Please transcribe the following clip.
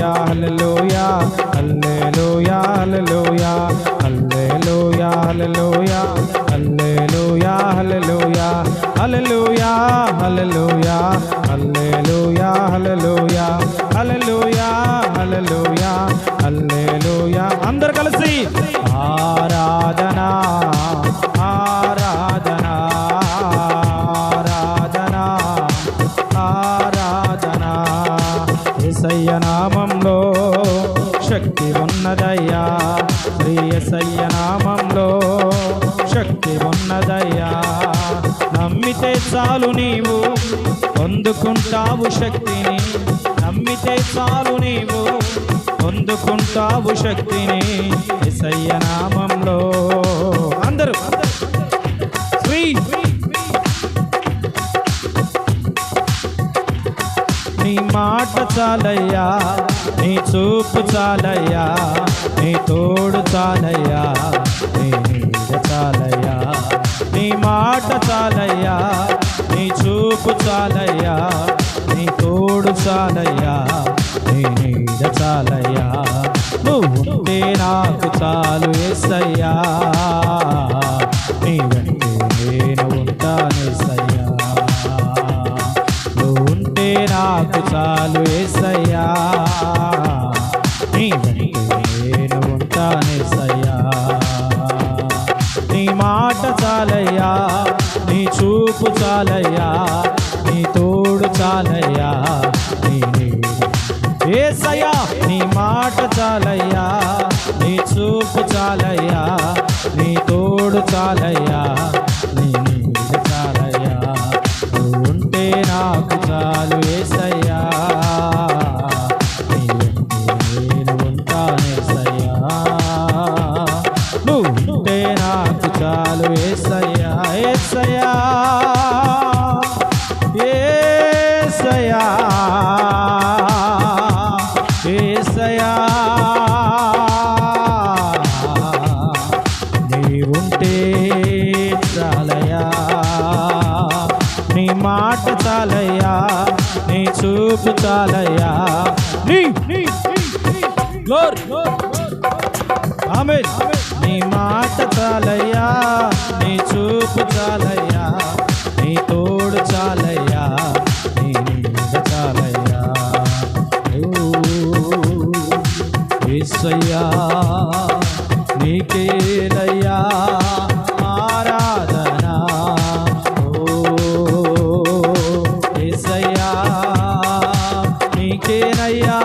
హల్లెలూయా హల్లెలూయా హల్లెలూయా హల్లెలూయా హల్లెలూయా హల్లెలూయా హల్లెలూయా హల్లెలూయా హల్లెలూయా హల్లెలూయా హల్లెలూయా హల్లెలూయా హల్లెలూయా హల్లెలూయా అందరూ కలిసి ఆరాధనా ఆరాధనా ఆరాధనా ఆరాధనా యేసయ్య నామంలో శక్తి ఉన్నదయ్యా శ్రీ యేసయ్య నామంలో శక్తి ఉన్నదయ్యా నమ్మితే చాలు నీవు పొందుకుంటావు శక్తిని నమ్మితే చాలు నీవు పొందుకుంటావు శక్తిని యేసయ్య నామంలో అందరూ శ్రీ నీ మాట చాలయ్యా నీ చూపు చాలయ్యా నీ తోడు చాలయ్యా నీ నీడ చాలయ్యా నీ మాట చాలయ్యా నీ చూపు చాలయ్యా నీ తోడు చాలయ్యా నీ నీడ చాలయ్యా నువ్వుంటే నాకు చాలు యేసయ్యా నీ వెంటే నేను ఉంటాను యేసయ్యా నువ్వుంటే నాకు చాలు యేసయ్యా నీ వెంటే నేను ఉంటాను యేసయ్యా నీ మాట చాలయ్యా నీ చూపు చాలయ్యా నీ తోడు చాలయ్యా నీ యేసయ్యా నీ మాట చాలయ్యా నీ చూపు చాలయ్యా నీ తోడు చాలయ్యా నీ నీడ చాలయ్యా నువ్వుంటే నాకు చాలు యేసయ్యా నీ వెంటే నేను ఉంటాను యేసయ్యా నువ్వుంటే నాకు చాలు యేసయ్యా యేసయ్యా యేసయ్యా యేసయ్యా నీవుంటే చాలయ్యా నీ మాట చాలయ్యా నీ చూపు చాలయ్యా నీ ఆమేన్ నీ మాట చాలయ్యా నీ చూపు చాలయ్యా నీ తోడు చాలయ్యా నీ నీడ చాలయ్యా యేసయ్యా నీకేనయ్యా ఆరాధనా యేసయ్యా నీకేనయ్యా